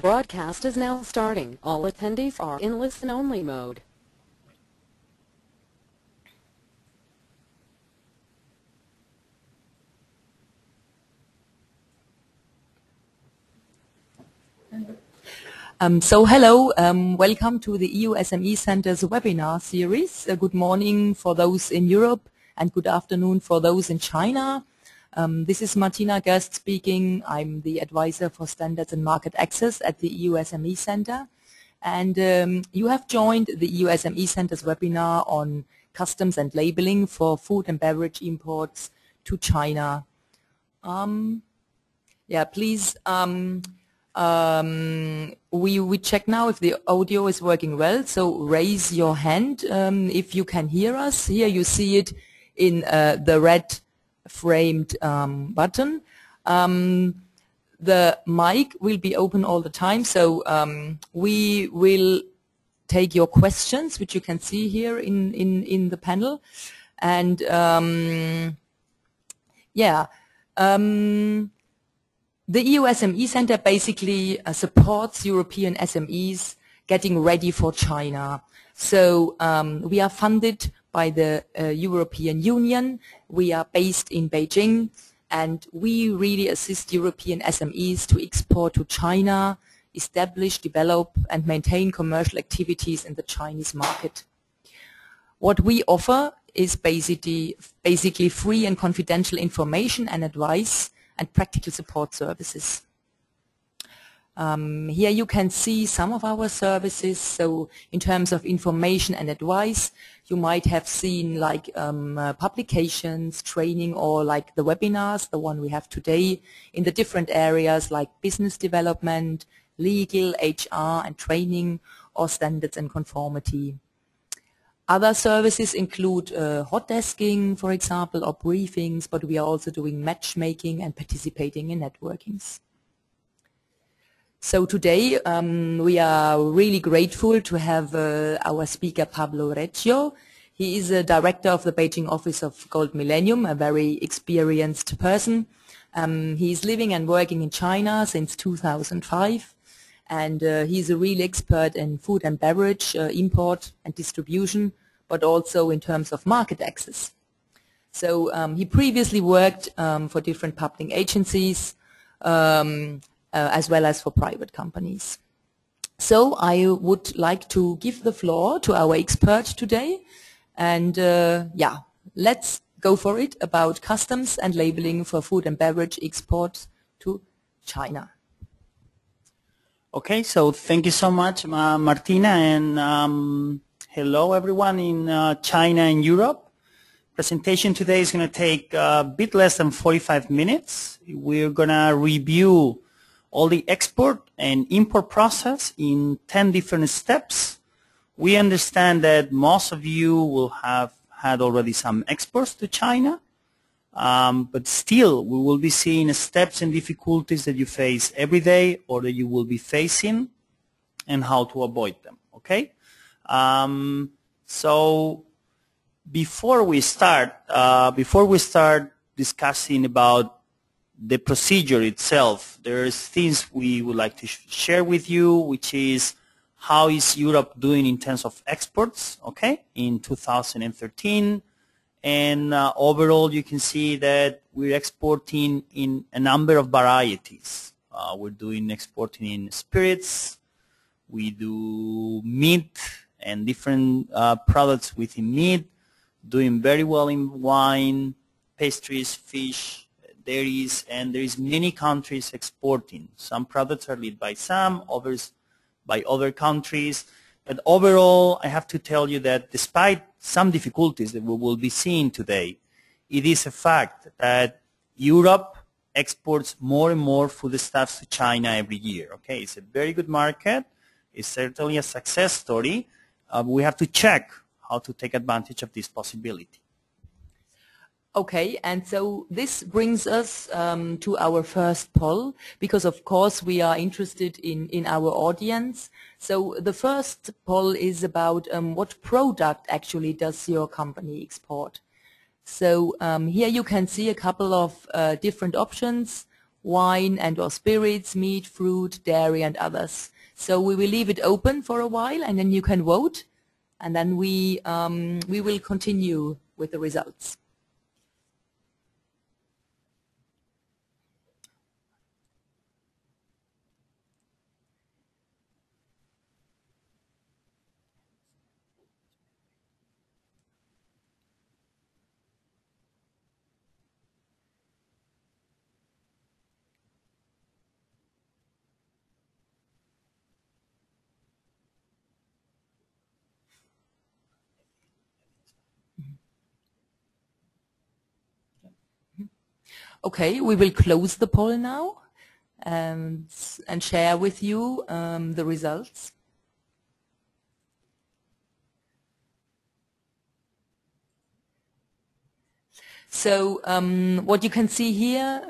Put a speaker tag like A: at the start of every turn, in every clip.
A: broadcast is now starting. All attendees are in listen-only mode.
B: Hello, welcome to the EU SME Center's webinar series. Good morning for those in Europe and good afternoon for those in China. This is Martina Gerst speaking. I'm the advisor for standards and market access at the EU SME Center. And you have joined the EU SME Center's webinar on customs and labeling for food and beverage imports to China. Please, we check now if the audio is working well, so raise your hand if you can hear us. Here you see it in the red framed button. The mic will be open all the time, so we will take your questions, which you can see here in the panel. And the EU SME Center basically supports European SMEs getting ready for China. So we are funded by the European Union. We are based in Beijing, and we really assist European SMEs to export to China, establish, develop, and maintain commercial activities in the Chinese market. What we offer is basically free and confidential information and advice and practical support services. Here you can see some of our services. So in terms of information and advice, you might have seen like publications, training, or like the webinars, the one we have today, in the different areas like business development, legal, HR, and training, or standards and conformity. Other services include hot desking, for example, or briefings, but we are also doing matchmaking and participating in networkings. So today we are really grateful to have our speaker Pablo Reggio. He is a director of the Beijing office of Gold Millennium, a very experienced person. He is living and working in China since 2005. And he's a real expert in food and beverage import and distribution, but also in terms of market access. So he previously worked for different public agencies as well as for private companies. So I would like to give the floor to our expert today. And let's go for it about customs and labeling for food and beverage exports to China.
C: Okay, so thank you so much, Martina, and hello everyone in China and Europe. Presentation today is going to take a bit less than 45 minutes. We're going to review all the export and import process in 10 different steps. We understand that most of you will have had already some exports to China. But still, we will be seeing steps and difficulties that you face every day or that you will be facing and how to avoid them, okay? So before we start discussing about the procedure itself, there's things we would like to share with you, which is how is Europe doing in terms of exports, okay, in 2013. And overall, you can see that we're exporting in a number of varieties. We're doing exporting in spirits. We do meat and different products within meat. Doing very well in wine, pastries, fish, dairies, and there is many countries exporting. Some products are led by some, others by other countries. But overall, I have to tell you that despite some difficulties that we will be seeing today, it is a fact that Europe exports more and more foodstuffs to China every year. Okay, it's a very good market. It's certainly a success story. We have to check how to take advantage of this possibility.
B: Okay, and so this brings us to our first poll, because of course we are interested in our audience. So the first poll is about what product actually does your company export. So here you can see a couple of different options. wine and or spirits, meat, fruit, dairy and others. So we will leave it open for a while and then you can vote, and then we will continue with the results. Okay, we will close the poll now and share with you the results. So what you can see here,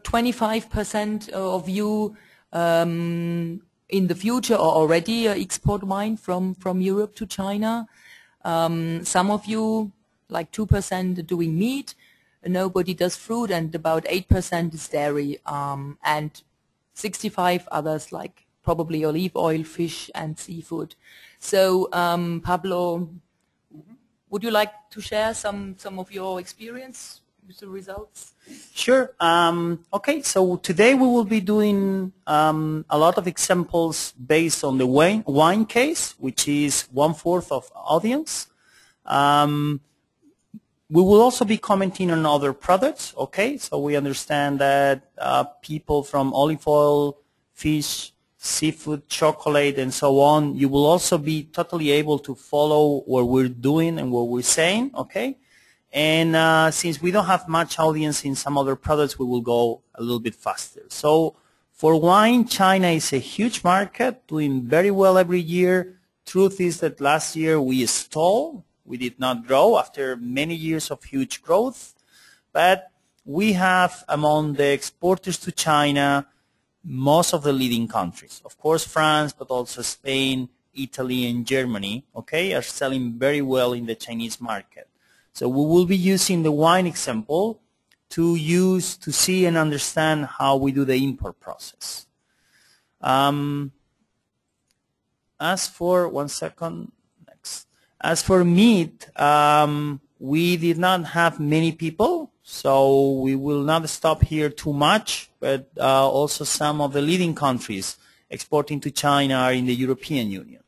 B: 25% of you in the future are already export wine from Europe to China. Some of you, like 2%, are doing meat. Nobody does fruit, and about 8% is dairy, and 65 others, like probably olive oil, fish, and seafood. So, Pablo, would you like to share some of your experience with the results?
C: Sure. Okay, so today we will be doing a lot of examples based on the wine case, which is 1/4 of audience. We will also be commenting on other products, okay? So we understand that people from olive oil, fish, seafood, chocolate, and so on, you will also be totally able to follow what we're doing and what we're saying, okay? And since we don't have much audience in some other products, we will go a little bit faster. So for wine, China is a huge market, doing very well every year. Truth is that last year we stalled. We did not grow after many years of huge growth, but we have among the exporters to China most of the leading countries. Of course, France, but also Spain, Italy, and Germany, okay, are selling very well in the Chinese market. So we will be using the wine example to see and understand how we do the import process. As for meat, we did not have many people, so we will not stop here too much, but also some of the leading countries exporting to China are in the European Union.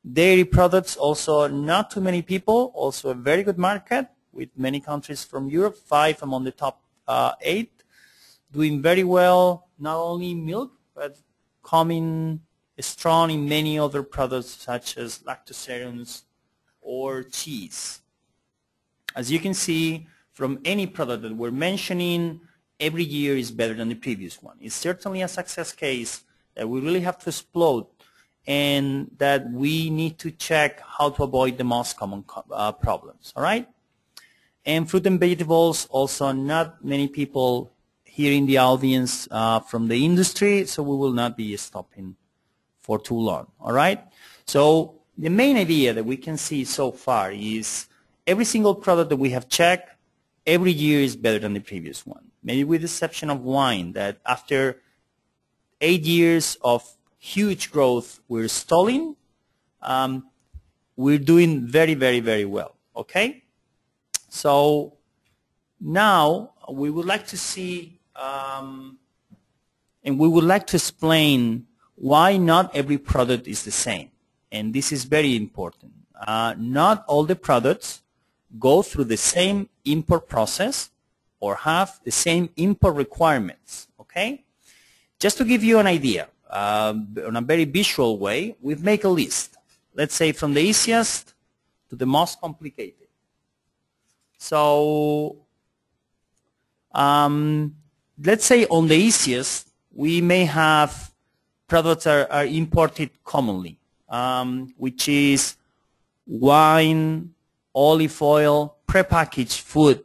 C: Dairy products, also not too many people, also a very good market with many countries from Europe, 5 among the top 8, doing very well, not only milk, but coming strong in many other products such as lactoserums or cheese. As you can see, from any product that we're mentioning, every year is better than the previous one. It's certainly a success case that we really have to explode, and that we need to check how to avoid the most common problems, all right? And fruit and vegetables, also not many people here in the audience from the industry, so we will not be stopping for too long, all right? So the main idea that we can see so far is every single product that we have checked, every year is better than the previous one. Maybe with the exception of wine, that after 8 years of huge growth, we're stalling. We're doing very, very, very well, okay? So now we would like to see, and we would like to explain why not every product is the same. And this is very important. Not all the products go through the same import process or have the same import requirements, okay? Just to give you an idea, on a very visual way, we've made a list. Let's say from the easiest to the most complicated. So let's say on the easiest, we may have products that are imported commonly, which is wine, olive oil, prepackaged food,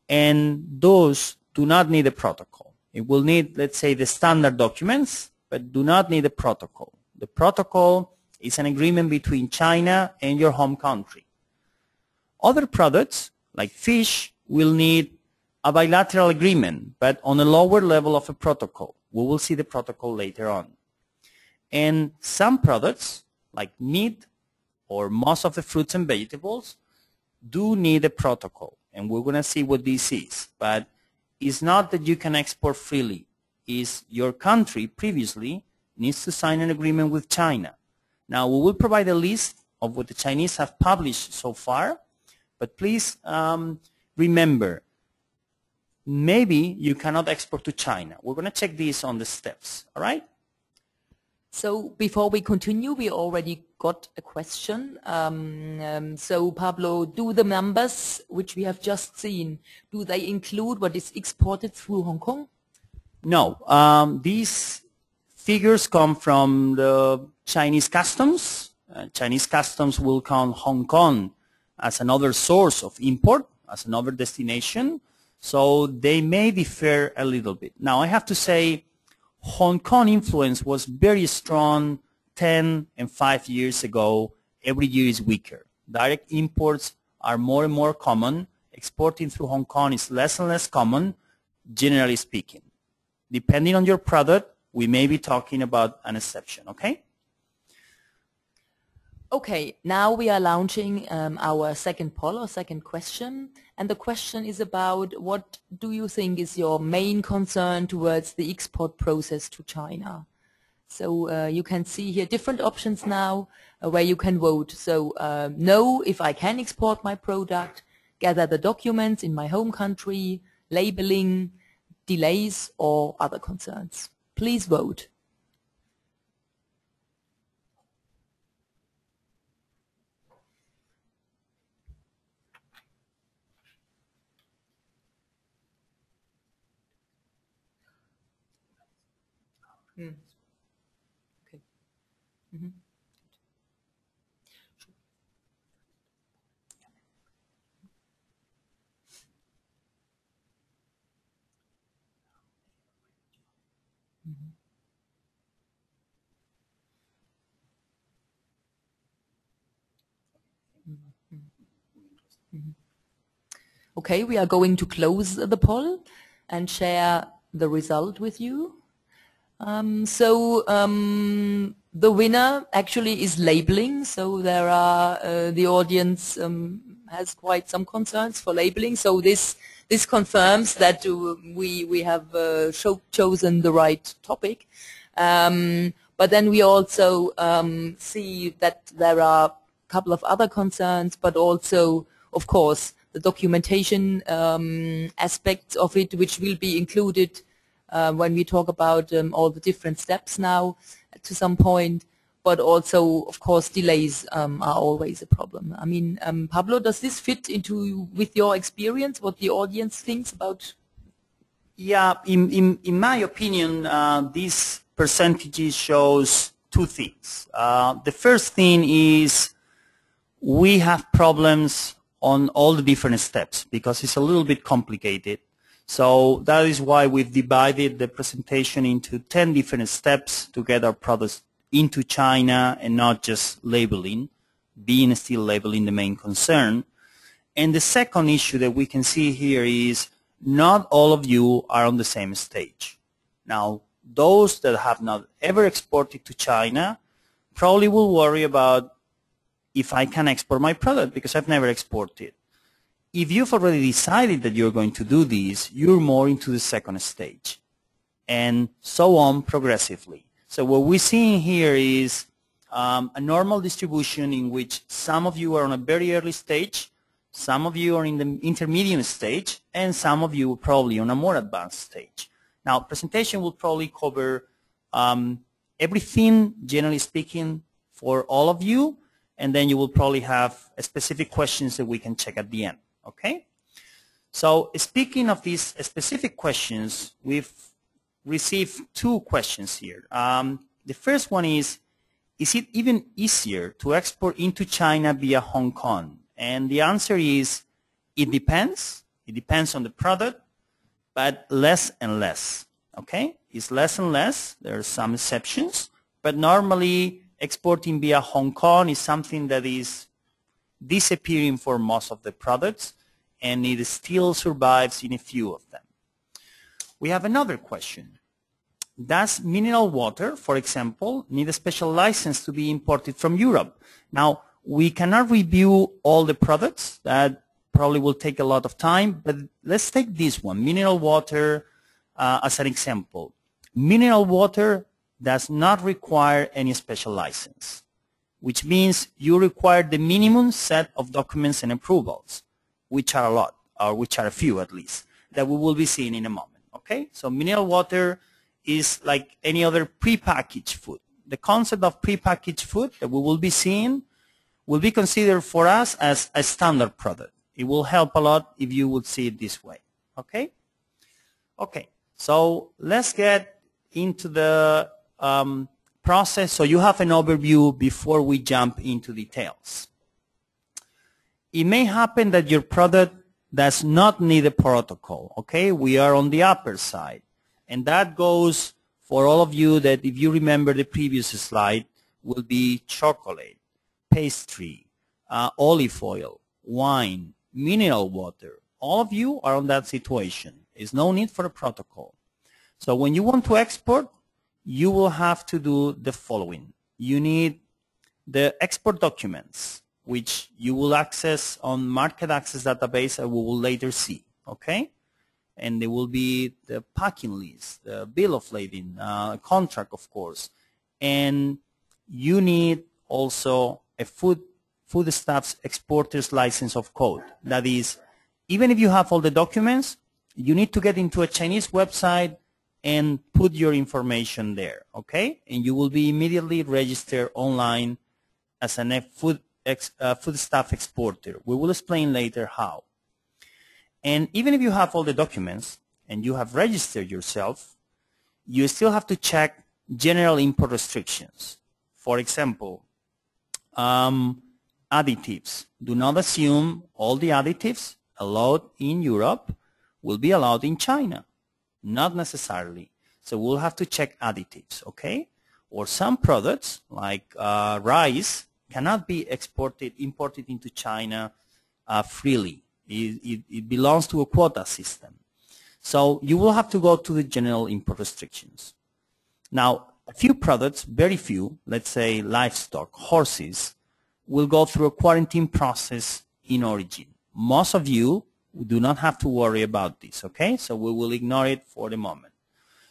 C: and those do not need a protocol. It will need, let's say, the standard documents, but do not need a protocol. The protocol is an agreement between China and your home country. Other products, like fish, will need a bilateral agreement, but on a lower level of a protocol. We will see the protocol later on. And some products, like meat or most of the fruits and vegetables, do need a protocol. And we're going to see what this is. But it's not that you can export freely. It's your country previously needs to sign an agreement with China. Now, we will provide a list of what the Chinese have published so far. But please remember, maybe you cannot export to China. We're going to check this on the steps, all right?
B: So before we continue, we already got a question. So Pablo, do the numbers which we have just seen, do they include what is exported through Hong Kong?
C: No. These figures come from the Chinese customs. Chinese customs will count Hong Kong as another source of import, as another destination. So they may differ a little bit. Now, I have to say, Hong Kong influence was very strong 10 and 5 years ago. Every year is weaker. Direct imports are more and more common. Exporting through Hong Kong is less and less common, generally speaking. Depending on your product, we may be talking about an exception, okay?
B: Okay, now we are launching our second poll or second question. And the question is about what do you think is your main concern towards the export process to China? So you can see here different options now where you can vote. So no, if I can export my product, gather the documents in my home country, labeling, delays, or other concerns. Please vote. Okay. Mm-hmm. Okay, we are going to close the poll and share the result with you. The winner actually is labeling. So there are the audience has quite some concerns for labeling. So this confirms that we have chosen the right topic. But then we also see that there are a couple of other concerns, but also, of course, the documentation aspects of it, which will be included when we talk about all the different steps now to some point, but also, of course, delays are always a problem. I mean, Pablo, does this fit into with your experience, what the audience thinks about?
C: Yeah, in my opinion, these percentages shows two things. The first thing is we have problems on all the different steps because it's a little bit complicated. So that is why we've divided the presentation into 10 different steps to get our products into China and not just labeling, being still labeling the main concern. And the second issue that we can see here is not all of you are on the same stage. Now, those that have not ever exported to China probably will worry about if I can export my product because I've never exported. If you've already decided that you're going to do this, you're more into the second stage, and so on progressively. So what we're seeing here is a normal distribution in which some of you are on a very early stage, some of you are in the intermediate stage, and some of you are probably on a more advanced stage. Now, presentation will probably cover everything, generally speaking, for all of you, and then you will probably have specific questions that we can check at the end. Okay? So speaking of these specific questions, we've received two questions here. The first one is it even easier to export into China via Hong Kong? And the answer is, it depends. It depends on the product, but less and less. Okay? It's less and less. There are some exceptions, but normally exporting via Hong Kong is something that is disappearing for most of the products, and it still survives in a few of them. We have another question. Does mineral water, for example, need a special license to be imported from Europe? Now, we cannot review all the products. That probably will take a lot of time, but let's take this one, mineral water, as an example. Mineral water does not require any special license, which means you require the minimum set of documents and approvals, which are a lot, or which are a few at least, that we will be seeing in a moment. Okay, so mineral water is like any other prepackaged food. The concept of prepackaged food that we will be seeing will be considered for us as a standard product. It will help a lot if you would see it this way. Okay? Okay, so let's get into the process so you have an overview before we jump into details. It may happen that your product does not need a protocol. Okay, we are on the upper side. And that goes for all of you that, if you remember the previous slide, will be chocolate, pastry, olive oil, wine, mineral water. All of you are on that situation. There's no need for a protocol. So when you want to export, you will have to do the following. You need the export documents, which you will access on market access database, and we will later see. Okay? And there will be the packing list, the bill of lading, contract, of course. And you need also a foodstuffs exporter's license of code. That is, even if you have all the documents, you need to get into a Chinese website and put your information there, okay? And you will be immediately registered online as a foodstuff exporter. We will explain later how. And even if you have all the documents and you have registered yourself, you still have to check general import restrictions. For example, additives. Do not assume all the additives allowed in Europe will be allowed in China. Not necessarily. So we'll have to check additives, okay? Or some products, like rice, cannot be imported into China freely. It belongs to a quota system. So you will have to go to the general import restrictions. Now, a few products, very few, let's say livestock, horses, will go through a quarantine process in origin. Most of you do not have to worry about this, okay? So we will ignore it for the moment.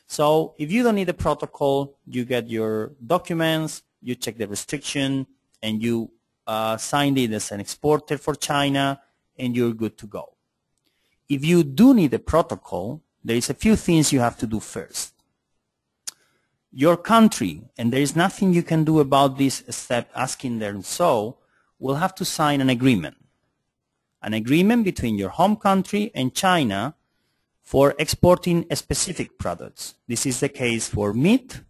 C: So if you don't need a protocol, you get your documents, you check the restriction, and you sign it as an exporter for China, and you're good to go. If you do need a protocol, there is a few things you have to do first. Your country, and there is nothing you can do about this except asking them so, will have to sign an agreement. An agreement between your home country and China for exporting specific products. This is the case for meat,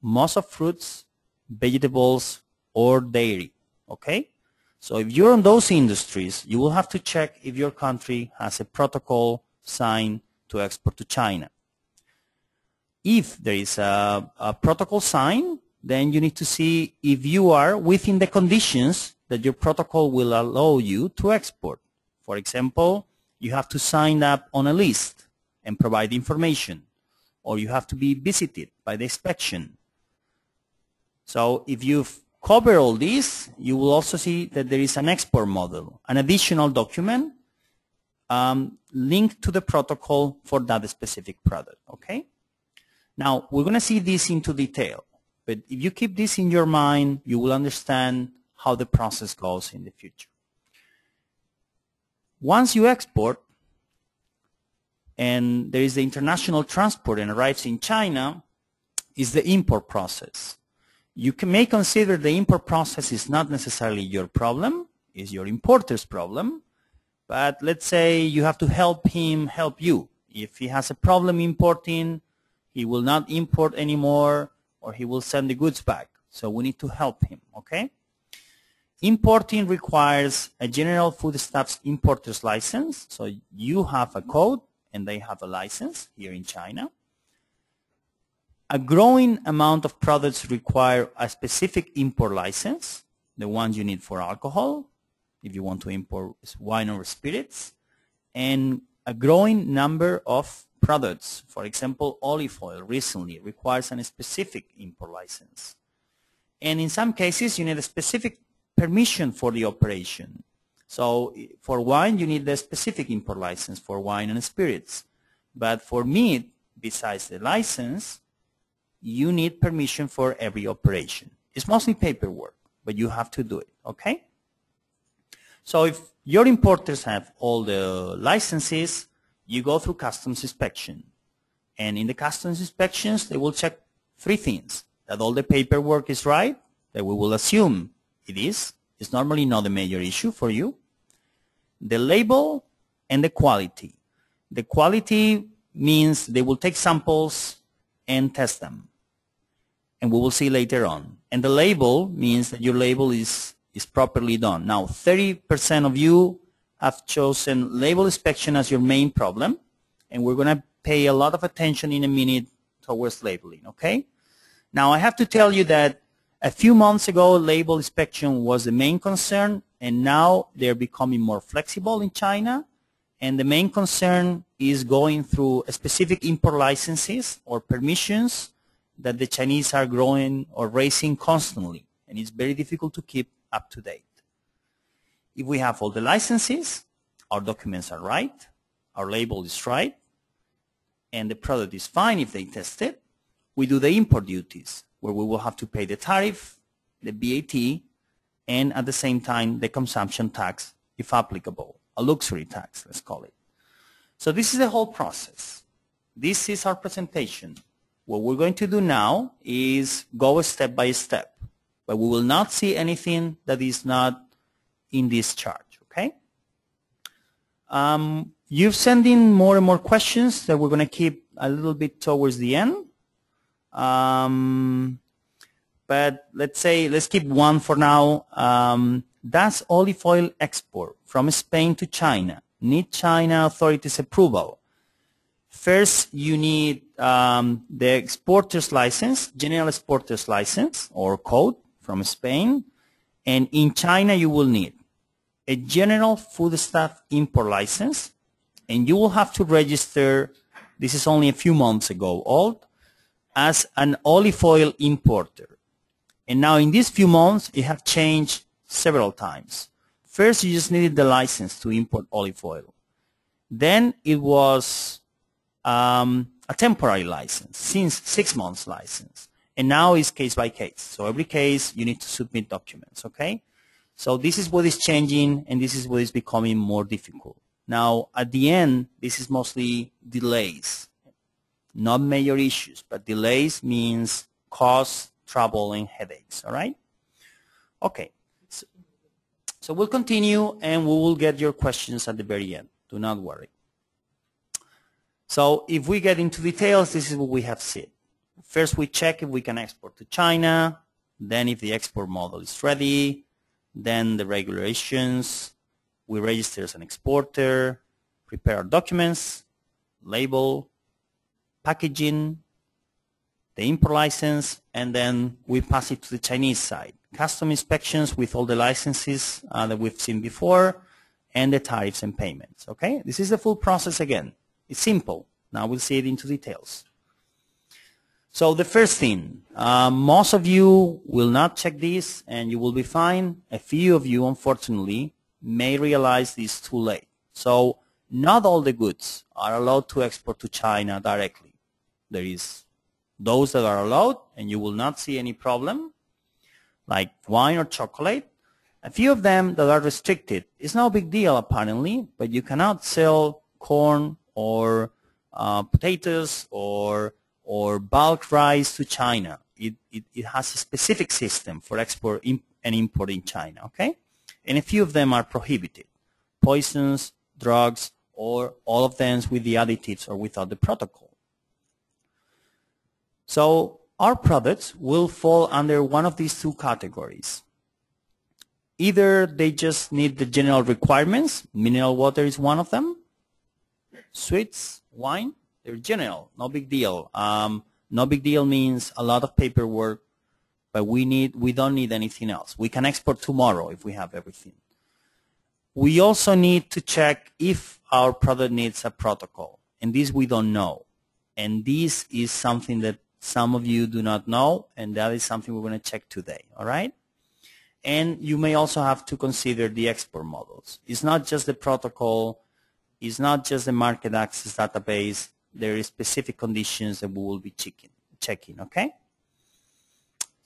C: most of fruits, vegetables, or dairy. Okay? So if you're in those industries, you will have to check if your country has a protocol signed to export to China. If there is a protocol signed, then you need to see if you are within the conditions that your protocol will allow you to export. For example, you have to sign up on a list and provide information, or you have to be visited by the inspection. So if you've covered all this, you will also see that there is an export model, an additional document linked to the protocol for that specific product. Okay? Now, we're going to see this into detail, but if you keep this in your mind, you will understand how the process goes in the future. Once you export, and there is the international transport and arrives in China, is the import process. You may consider the import process is not necessarily your problem, it's your importer's problem, but let's say you have to help him help you. If he has a problem importing, he will not import anymore, or he will send the goods back. So we need to help him, okay? Importing requires a general foodstuffs importer's license. So you have a code and they have a license here in China. A growing amount of products require a specific import license, the ones you need for alcohol, if you want to import wine or spirits. and a growing number of products. For example, olive oil recently requires a specific import license. And in some cases, you need a specific permission for the operation. So for wine, you need a specific import license for wine and spirits. But for meat, besides the license, you need permission for every operation. It's mostly paperwork, but you have to do it, okay? So if your importers have all the licenses, you go through customs inspection. And in the customs inspections, they will check three things: that all the paperwork is right, that we will assume it is. It's normally not a major issue for you. The label and the quality. The quality means they will take samples and test them. And we will see later on. And the label means that your label is properly done. Now, 30% of you have chosen label inspection as your main problem, and we're going to pay a lot of attention in a minute towards labeling, okay? Now, I have to tell you that a few months ago, label inspection was the main concern, and now they're becoming more flexible in China, and the main concern is going through specific import licenses or permissions that the Chinese are growing or raising constantly, and it's very difficult to keep up to date. If we have all the licenses, our documents are right, our label is right, and the product is fine if they test it, we do the import duties, where we will have to pay the tariff, the VAT, and at the same time the consumption tax, if applicable, a luxury tax, let's call it. So this is the whole process. This is our presentation. What we're going to do now is go step by step, but we will not see anything that is not in this chart, okay? You've sent in more and more questions that we're going to keep a little bit towards the end. But let's keep one for now. Does olive oil export from Spain to China need China authorities' approval? First, you need the exporter's license, general exporter's license or code from Spain. And in China, you will need a general foodstuff import license. And you will have to register, this is only a few months ago old, as an olive oil importer. And now in these few months, it has changed several times. First, you just needed the license to import olive oil. Then it was a temporary license, since 6 months license. And now it's case by case. So every case, you need to submit documents, okay? So this is what is changing, and this is what is becoming more difficult. Now, at the end, this is mostly delays. Not major issues, but delays means cost, trouble, and headaches, all right? Okay. So we'll continue, and we will get your questions at the very end. Do not worry. So if we get into details, this is what we have seen. First, we check if we can export to China, then if the export model is ready, then the regulations, we register as an exporter, prepare our documents, label, packaging, the import license, and then we pass it to the Chinese side. Custom inspections with all the licenses that we've seen before, and the tariffs and payments, okay? This is the full process again. It's simple. Now we'll see it into details. So the first thing, most of you will not check this and you will be fine. A few of you, unfortunately, may realize this too late. So not all the goods are allowed to export to China directly. There is those that are allowed and you will not see any problem, like wine or chocolate. A few of them that are restricted. It's no big deal apparently, but you cannot sell corn or potatoes or bulk rice to China. It has a specific system for export and import in China, okay? And a few of them are prohibited. Poisons, drugs, or all of them with the additives or without the protocol. So our products will fall under one of these two categories. Either they just need the general requirements, mineral water is one of them, sweets, wine, they're general, no big deal. No big deal means a lot of paperwork, but we don't need anything else. We can export tomorrow if we have everything. We also need to check if our product needs a protocol, and this we don't know. And this is something that some of you do not know, and that is something we're going to check today, all right? And you may also have to consider the export models. It's not just the protocol, it's not just the market access database, there is specific conditions that we will be checking, okay?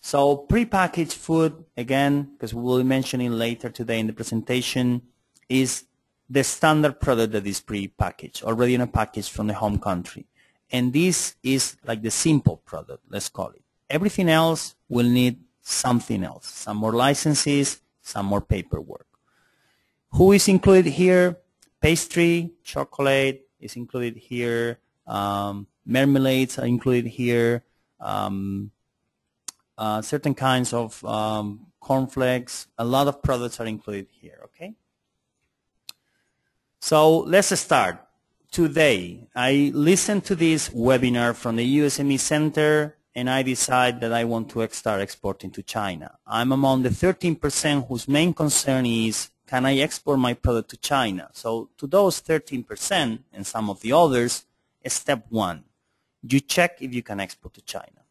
C: So prepackaged food, again, because we will be mentioning later today in the presentation, is the standard product that is prepackaged, already in a package from the home country. And this is like the simple product, let's call it. Everything else will need something else, some more licenses, some more paperwork. Who is included here? Pastry, chocolate is included here, marmalades are included here, certain kinds of cornflakes, a lot of products are included here, okay? So let's start. Today, I listened to this webinar from the EU SME Center, and I decide that I want to start exporting to China. I'm among the 13% whose main concern is, can I export my product to China? So to those 13% and some of the others, step one, you check if you can export to China.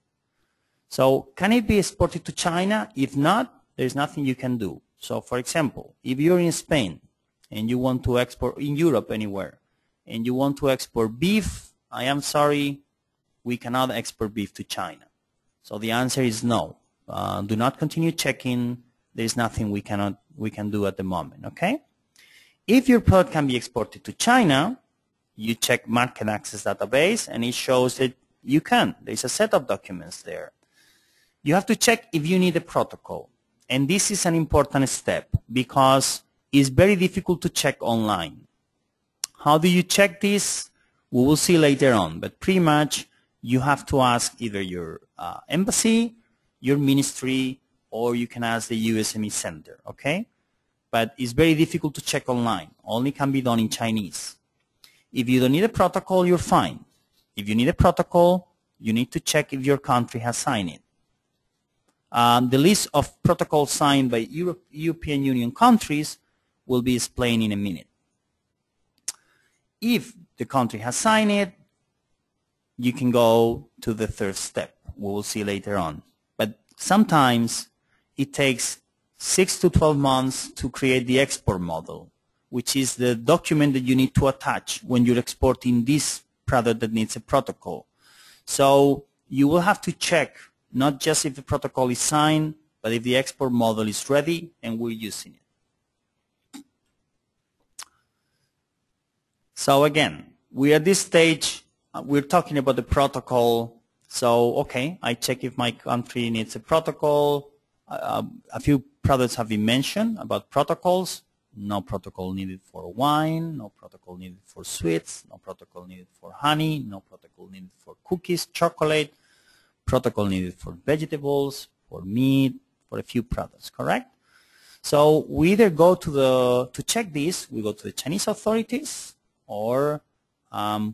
C: So can it be exported to China? If not, there's nothing you can do. So for example, if you're in Spain and you want to export in Europe anywhere, and you want to export beef, I am sorry, we cannot export beef to China. So the answer is no. Do not continue checking. There's nothing we can do at the moment, okay? If your product can be exported to China, you check market access database, and it shows that you can. There's a set of documents there. You have to check if you need a protocol. And this is an important step because it's very difficult to check online. How do you check this? We will see later on, but pretty much you have to ask either your embassy, your ministry, or you can ask the EU SME Center, okay? But it's very difficult to check online. Only can be done in Chinese. If you don't need a protocol, you're fine. If you need a protocol, you need to check if your country has signed it. The list of protocols signed by European Union countries will be explained in a minute. If the country has signed it, you can go to the third step. We will see later on. But sometimes it takes 6 to 12 months to create the export model, which is the document that you need to attach when you're exporting this product that needs a protocol. So you will have to check not just if the protocol is signed, but if the export model is ready and we're using it. So again, we're at this stage, we're talking about the protocol. So, okay, I check if my country needs a protocol. A few products have been mentioned about protocols. No protocol needed for wine, no protocol needed for sweets, no protocol needed for honey, no protocol needed for cookies, chocolate, protocol needed for vegetables, for meat, for a few products, correct? So we either go to check this, we go to the Chinese authorities, or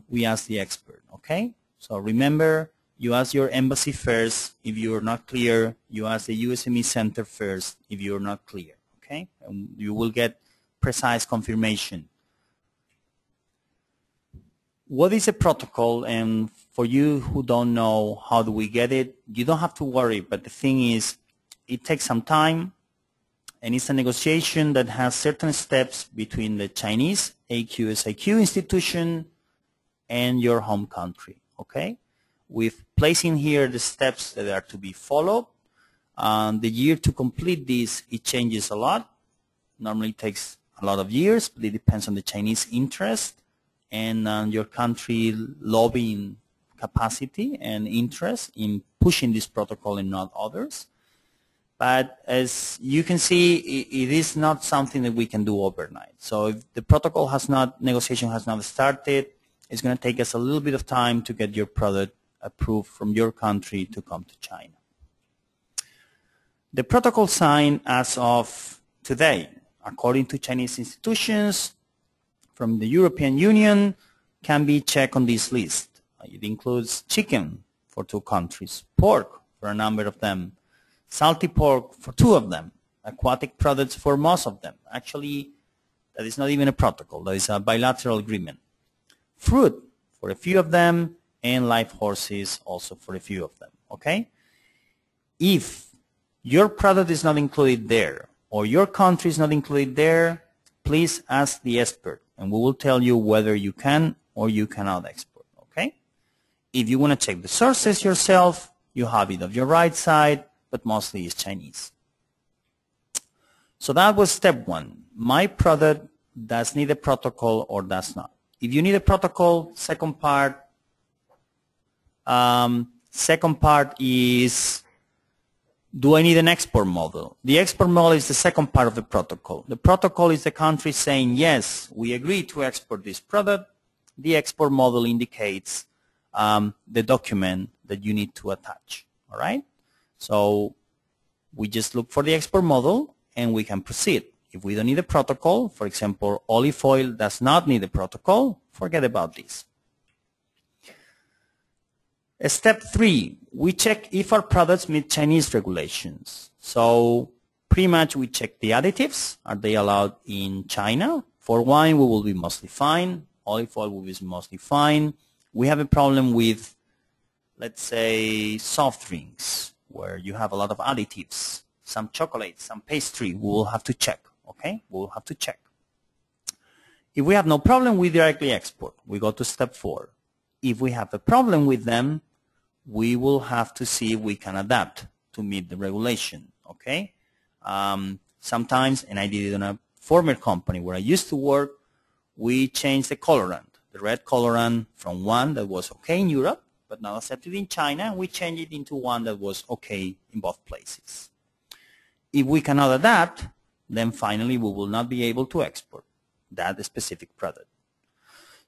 C: we ask the expert, okay? So remember, you ask your embassy first. If you're not clear, you ask the USME Center first if you're not clear, okay? And you will get precise confirmation. What is a protocol? And for you who don't know how do we get it, you don't have to worry, but the thing is, it takes some time, and it's a negotiation that has certain steps between the Chinese AQSIQ institution and your home country, okay? With placing here the steps that are to be followed. The year to complete this, it changes a lot. Normally it takes a lot of years, but it depends on the Chinese interest and your country lobbying capacity and interest in pushing this protocol and not others. But as you can see, it is not something that we can do overnight. So if the protocol has not, negotiation has not started, it's going to take us a little bit of time to get your product approved from your country to come to China. The protocol signed as of today, according to Chinese institutions from the European Union, can be checked on this list. It includes chicken for 2 countries, pork for a number of them, salty pork for 2 of them, aquatic products for most of them. Actually, That is not even a protocol. That is a bilateral agreement. Fruit for a few of them, and live horses also for a few of them. Okay? If your product is not included there, or your country is not included there, please ask the expert, and we will tell you whether you can or you cannot export. Okay? If you want to check the sources yourself, you have it on your right side, but mostly it's Chinese. So that was step one. My product does need a protocol or does not. If you need a protocol, second part is, do I need an export model? The export model is the second part of the protocol. The protocol is the country saying, yes, we agree to export this product. The export model indicates the document that you need to attach. All right? So we just look for the export model and we can proceed. If we don't need a protocol, for example, olive oil does not need a protocol, forget about this. Step 3, we check if our products meet Chinese regulations. So pretty much we check the additives. Are they allowed in China? For wine, we will be mostly fine. Olive oil will be mostly fine. We have a problem with, let's say, soft drinks, where you have a lot of additives. Some chocolate, some pastry, we will have to check. Okay, we will have to check. If we have no problem, we directly export. We go to step 4. If we have a problem with them, we will have to see if we can adapt to meet the regulation. Okay, sometimes, and I did it in a former company where I used to work, we changed the colorant, the red colorant, from one that was okay in Europe but not accepted in China, and we changed it into one that was okay in both places. If we cannot adapt, then finally we will not be able to export that specific product.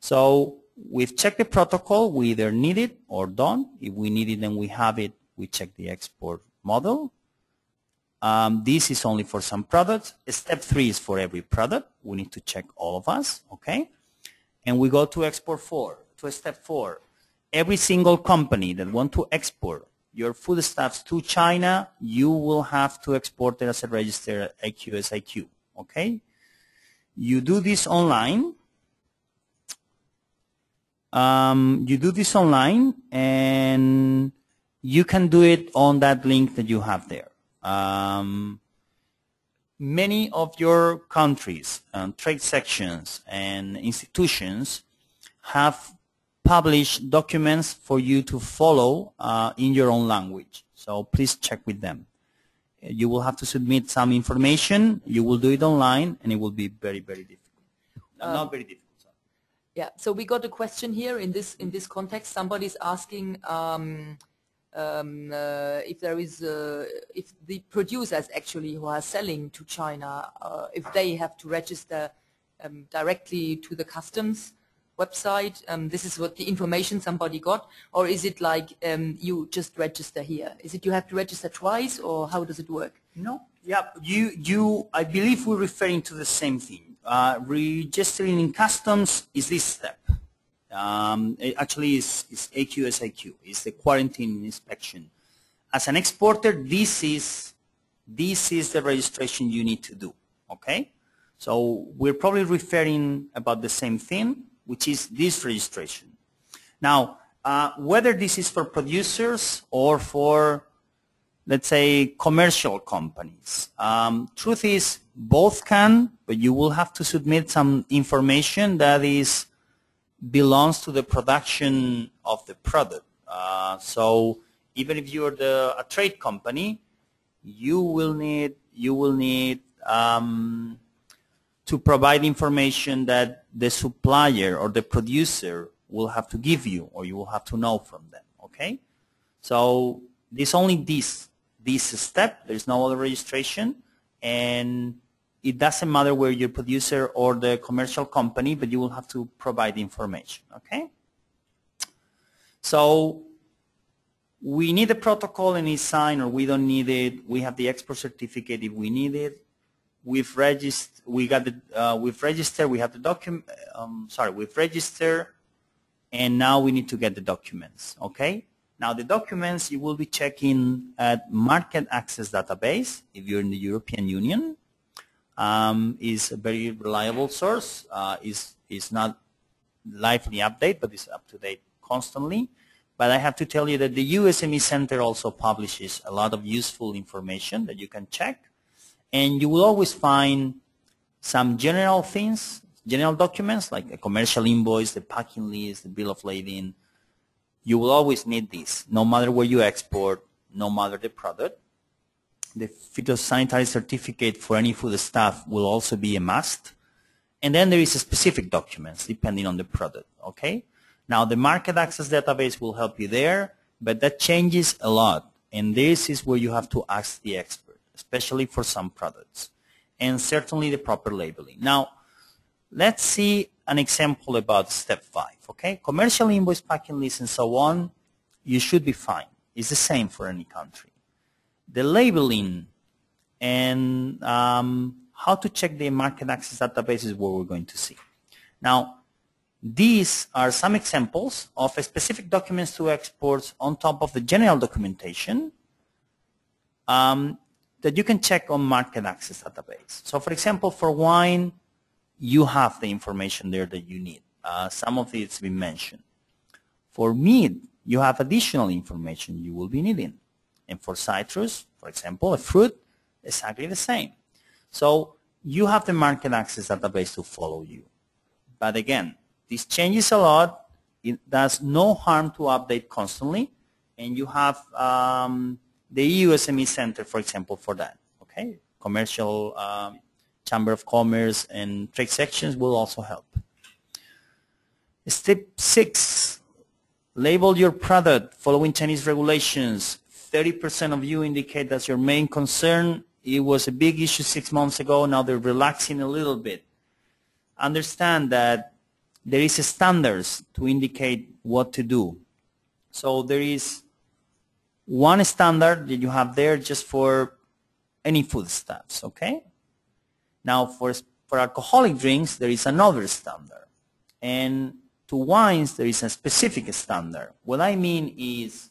C: So we've checked the protocol. We either need it or don't. If we need it and we have it, we check the export model. This is only for some products. Step 3 is for every product. We need to check all of us, okay? And we go to export 4, to step 4. Every single company that wants to export your foodstuffs to China, you will have to export it as a registered AQSIQ, okay? You do this online. And you can do it on that link that you have there. Many of your countries, trade sections and institutions have published documents for you to follow in your own language. So please check with them. You will have to submit some information. You will do it online, and it will be very, very difficult. Not very difficult.
B: Yeah, so we got a question here in this context. Somebody's asking if there is if the producers actually who are selling to China, if they have to register directly to the customs website. This is what the information somebody got, or is it like you just register here? Is it you have to register twice, or how does it work?
C: No. Yeah, I believe we're referring to the same thing. Registering in customs is this step. It actually is AQSIQ. It's the quarantine inspection. As an exporter, this is the registration you need to do. Okay, so we're probably referring about the same thing, which is this registration. Now, whether this is for producers or for, let's say, commercial companies, truth is both can, but you will have to submit some information that belongs to the production of the product. So even if you're a trade company, you will need to provide information that the supplier or the producer will have to give you, or you will have to know from them. Okay, so there's only this step. There's no other registration, and it doesn't matter where you're producer or the commercial company, but you will have to provide information. Okay, so we need a protocol and it's signed, or we don't need it. We have the export certificate if we need it. We've registered. We have the document. We've registered, and now we need to get the documents. Okay. Now the documents you will be checking at Market Access Database if you're in the European Union. is a very reliable source. Is not lively update, but it's up to date constantly. But I have to tell you that the EU SME Center also publishes a lot of useful information that you can check. And you will always find some general things, general documents like a commercial invoice, the packing list, the bill of lading. You will always need this, no matter where you export, no matter the product. The phytosanitary certificate for any foodstuff will also be a must. And then there is a specific documents depending on the product, okay? Now the market access database will help you there, but that changes a lot. And this is where you have to ask the expert, especially for some products. And certainly the proper labeling. Now, let's see an example about step 5, okay? Commercial invoice, packing list, and so on, you should be fine. It's the same for any country. The labeling and how to check the market access database is what we're going to see. Now, these are some examples of specific documents to exports on top of the general documentation that you can check on market access database. So, for example, for wine, you have the information there that you need. Some of it's been mentioned. For meat, you have additional information you will be needing. And for citrus, for example, a fruit, exactly the same. So you have the market access database to follow you. But again, this changes a lot. It does no harm to update constantly. And you have the EU SME Center, for example, for that. Okay, commercial Chamber of Commerce and trade sections will also help. Step 6, label your product following Chinese regulations. 30% of you indicate that's your main concern. It was a big issue 6 months ago. Now they're relaxing a little bit. Understand that there is a standards to indicate what to do. So there is one standard that you have there just for any foodstuffs, okay? Now for alcoholic drinks, there is another standard. And to wines, there is a specific standard. What I mean is,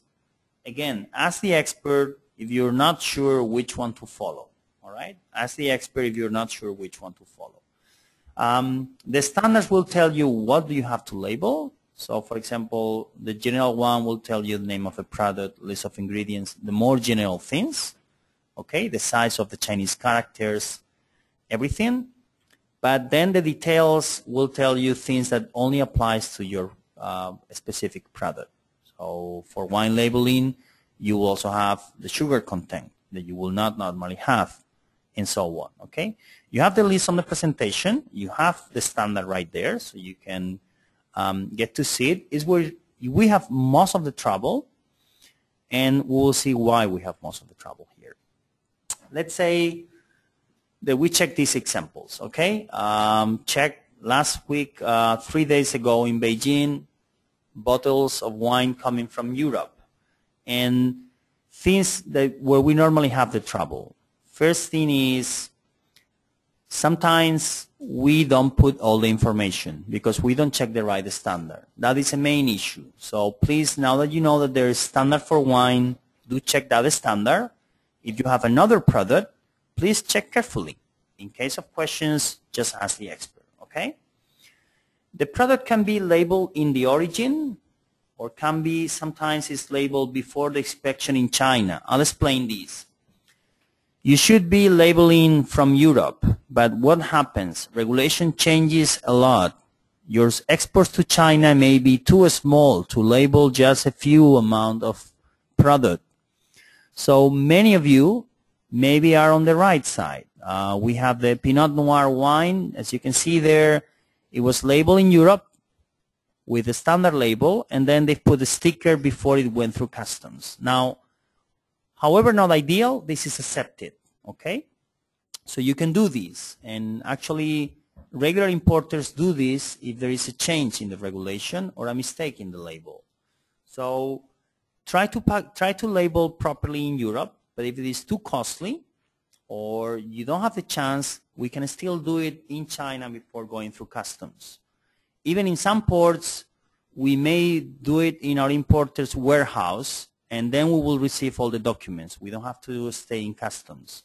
C: again, ask the expert if you're not sure which one to follow, all right? Ask the expert if you're not sure which one to follow. The standards will tell you what do you have to label. So, for example, the general one will tell you the name of a product, list of ingredients, the more general things, okay, the size of the Chinese characters, everything. But then the details will tell you things that only applies to your specific product. So for wine labeling, you will also have the sugar content that you will not normally have, and so on, okay? You have the list on the presentation. You have the standard right there, so you can get to see it. Is where we have most of the trouble, and we'll see why we have most of the trouble here. Let's say that we check these examples, okay? Check last week, 3 days ago in Beijing, bottles of wine coming from Europe, and things that where we normally have the trouble. First thing is sometimes we don't put all the information because we don't check the right standard. That is a main issue. So please, now that you know that there is standard for wine, do check that standard. If you have another product, please check carefully. In case of questions, just ask the expert, okay? The product can be labeled in the origin or can be, sometimes it's labeled before the inspection in China. I'll explain this. You should be labeling from Europe, but what happens? Regulation changes a lot. Your exports to China may be too small to label just a few amount of product. So many of you maybe are on the right side. We have the Pinot Noir wine, as you can see there. It was labeled in Europe with a standard label, and then they put a sticker before it went through customs. Now, however not ideal, this is accepted, okay? So you can do this, and actually regular importers do this if there is a change in the regulation or a mistake in the label. So try to label properly in Europe, but if it is too costly or you don't have the chance, we can still do it in China before going through customs. Even in some ports, we may do it in our importer's warehouse, and then we will receive all the documents. We don't have to stay in customs.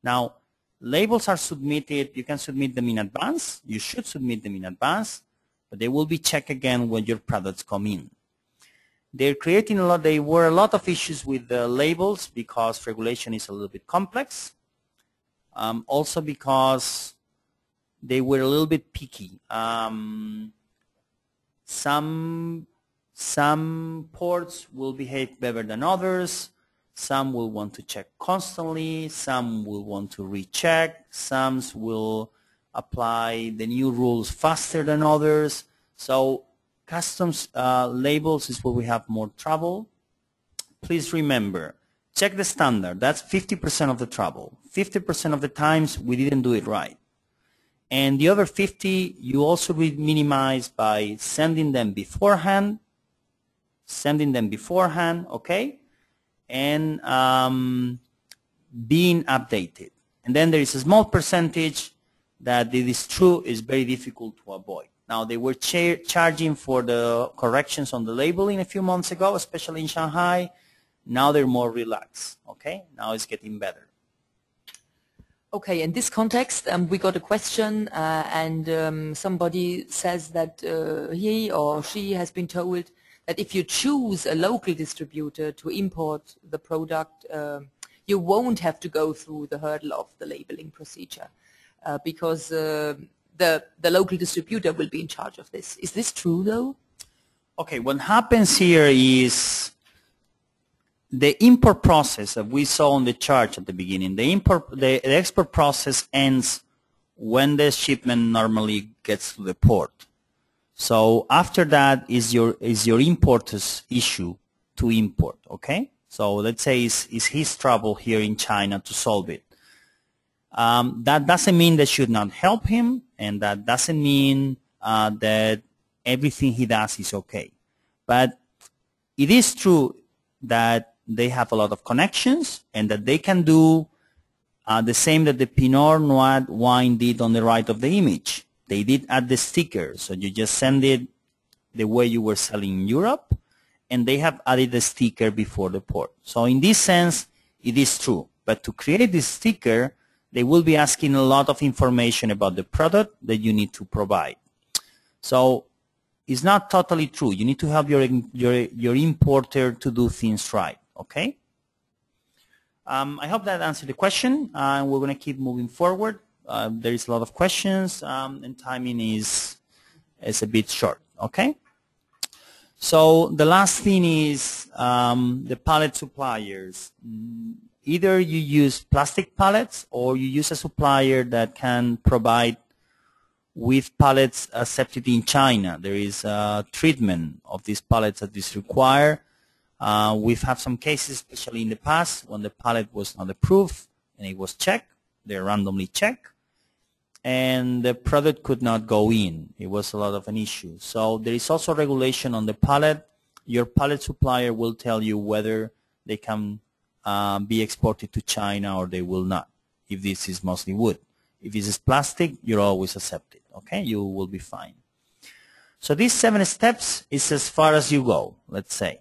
C: Now, Labels are submitted, you can submit them in advance, you should submit them in advance, but they will be checked again when your products come in. There were a lot of issues with the labels because regulation is a little bit complex. Also because they were a little bit picky. Some ports will behave better than others. Some will want to check constantly. Some will want to recheck. Some will apply the new rules faster than others. So customs labels is where we have more trouble. Please remember, check the standard. That's 50% of the trouble. 50% of the times we didn't do it right. And the other 50 you also will minimize by sending them beforehand, okay? And being updated. And then there is a small percentage that it is true is very difficult to avoid. Now, they were charging for the corrections on the labeling a few months ago, especially in Shanghai. Now they're more relaxed, okay? Now it's getting better.
B: Okay, in this context, we got a question and somebody says that he or she has been told that if you choose a local distributor to import the product, you won't have to go through the hurdle of the labeling procedure because the local distributor will be in charge of this. Is this true though?
C: Okay, what happens here is the import process that we saw on the chart at the beginning, the export process ends when the shipment normally gets to the port. So after that is your importer's issue to import, okay? So let's say it's his trouble here in China to solve it. That doesn't mean they should not help him, and that doesn't mean that everything he does is okay. But it is true that they have a lot of connections and that they can do the same that the Pinot Noir wine did on the right of the image. They did add the sticker, so you just send it the way you were selling in Europe, and they have added the sticker before the port. So in this sense, it is true. But to create this sticker, they will be asking a lot of information about the product that you need to provide. So it's not totally true. You need to help your importer to do things right, okay? I hope that answered the question. We're going to keep moving forward. There is a lot of questions, and timing is a bit short, okay? So the last thing is the pallet suppliers. Either you use plastic pallets or you use a supplier that can provide with pallets accepted in China. There is a treatment of these pallets that is required. We've had some cases, especially in the past, when the pallet was not approved and it was checked. They're randomly checked, and the product could not go in. It was a lot of an issue. So there is also regulation on the pallet. Your pallet supplier will tell you whether they can be exported to China or they will not, if this is mostly wood. If this is plastic, you're always accepted, okay? You will be fine. So these 7 steps is as far as you go, let's say.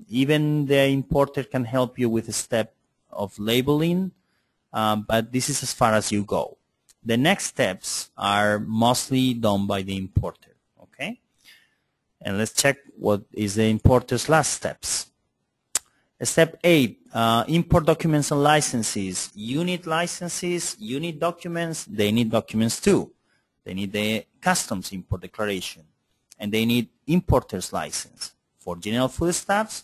C: Even the importer can help you with a step of labeling, but this is as far as you go. The next steps are mostly done by the importer, okay? And let's check what is the importer's last steps. Step 8, import documents and licenses. You need licenses, you need documents, they need documents too. They need the customs import declaration, and they need importer's license for general foodstuffs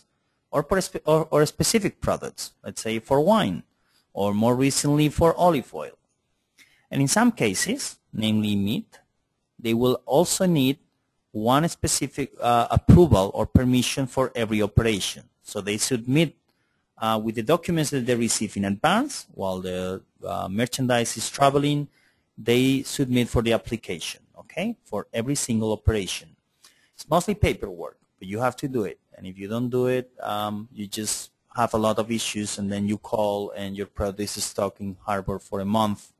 C: or specific products, let's say for wine, or more recently for olive oil. And in some cases, namely meat, they will also need one specific approval or permission for every operation. So they submit with the documents that they receive in advance while the merchandise is traveling. They submit for the application, okay, for every single operation. It's mostly paperwork, but you have to do it. And if you don't do it, you just have a lot of issues, and then you call and your product is stuck in harbor for a month,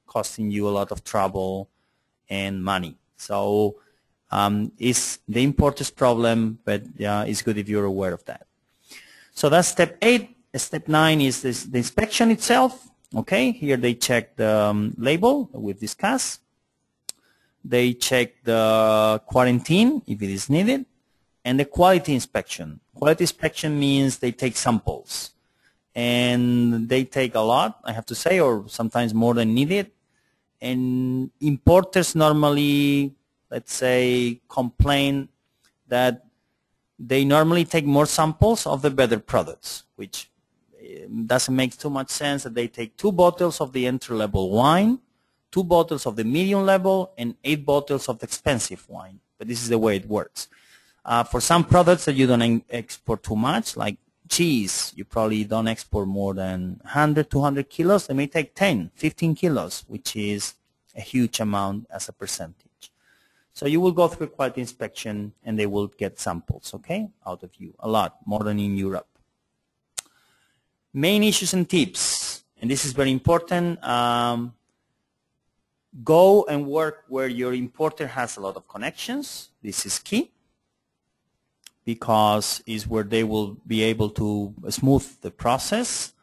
C: costing you a lot of trouble and money. So it's the importer's problem, but it's good if you're aware of that. So that's step 8. Step 9 is the inspection itself. Okay, here they check the label we've discussed. They check the quarantine if it is needed, and the quality inspection. Quality inspection means they take samples, and they take a lot, I have to say, or sometimes more than needed. And importers normally, let's say, complain that they normally take more samples of the better products, which doesn't make too much sense that they take 2 bottles of the entry-level wine, 2 bottles of the medium level, and 8 bottles of the expensive wine. But this is the way it works. For some products that you don't export too much, like cheese, you probably don't export more than 100, 200 kilos. They may take 10, 15 kilos, which is a huge amount as a percentage. So you will go through a quality inspection and they will get samples, okay, out of you, a lot, more than in Europe. Main issues and tips, and this is very important. Go and work where your importer has a lot of connections. This is key, because it's where they will be able to smooth the process.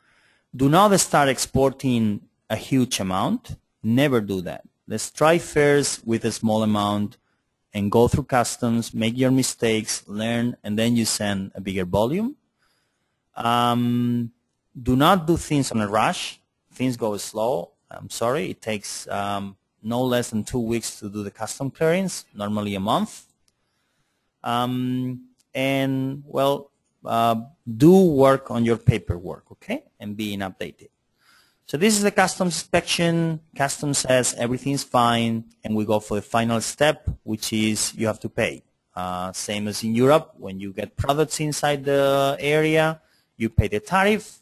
C: Do not start exporting a huge amount. Never do that. Let's try first with a small amount and go through customs, make your mistakes, learn, and then you send a bigger volume. Do not do things on a rush. Things go slow. I'm sorry. It takes no less than 2 weeks to do the custom clearance, normally a month. And, well, do work on your paperwork, okay, and being updated. So this is the customs inspection. Customs says everything's fine, and we go for the final step, which is you have to pay. Same as in Europe, when you get products inside the area, you pay the tariff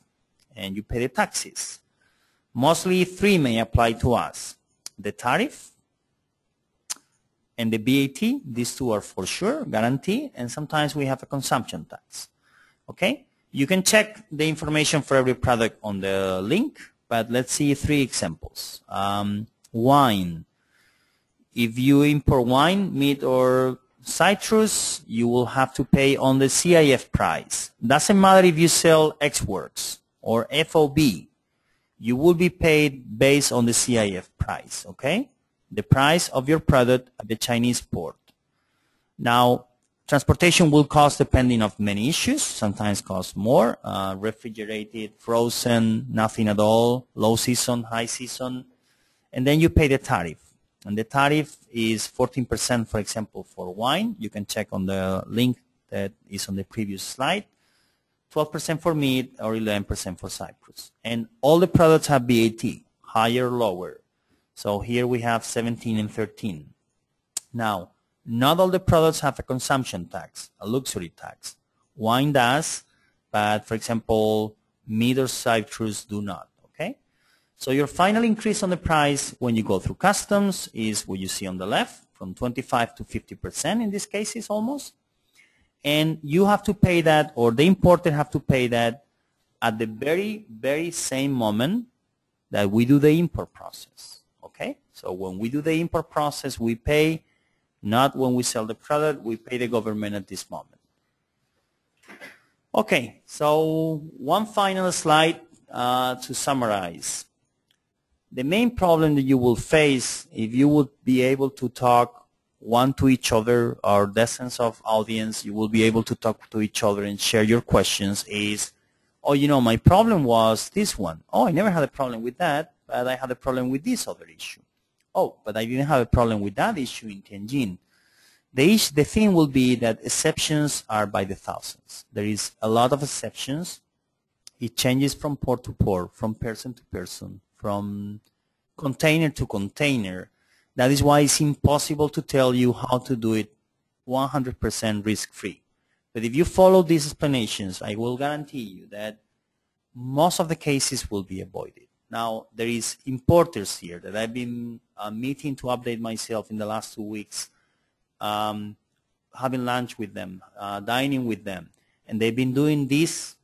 C: and you pay the taxes. Mostly 3 may apply to us: the tariff and the VAT. These 2 are for sure, guarantee, and sometimes we have a consumption tax. Okay? You can check the information for every product on the link, but let's see 3 examples. Wine. If you import wine, meat, or citrus, you will have to pay on the CIF price. Doesn't matter if you sell ex-works or FOB. You will be paid based on the CIF price, okay? The price of your product at the Chinese port. Now, transportation will cost depending on many issues. Sometimes cost more, refrigerated, frozen, nothing at all, low season, high season, and then you pay the tariff. And the tariff is 14%, for example, for wine. You can check on the link that is on the previous slide. 12% for meat, or 11% for citrus. And all the products have VAT, higher or lower. So here we have 17 and 13. Now, not all the products have a consumption tax, a luxury tax. Wine does, but for example, meat or citrus do not, okay? So your final increase on the price when you go through customs is what you see on the left, from 25 to 50% in this case is almost. And you have to pay that, or the importer have to pay that at the very, very same moment that we do the import process. Okay, so when we do the import process, we pay, not when we sell the product, we pay the government at this moment. Okay, so one final slide to summarize. The main problem that you will face, if you would be able to talk one to each other, or dozens of audience, you will be able to talk to each other and share your questions, is, oh, you know, my problem was this one. Oh, I never had a problem with that, but I had a problem with this other issue. Oh, but I didn't have a problem with that issue in Tianjin. The thing will be that exceptions are by the thousands. There is a lot of exceptions. It changes from port to port, from person to person, from container to container. That is why it's impossible to tell you how to do it 100% risk-free. But if you follow these explanations, I will guarantee you that most of the cases will be avoided. Now, there is importers here that I've been meeting to update myself in the last 2 weeks, having lunch with them, dining with them. And they've been doing this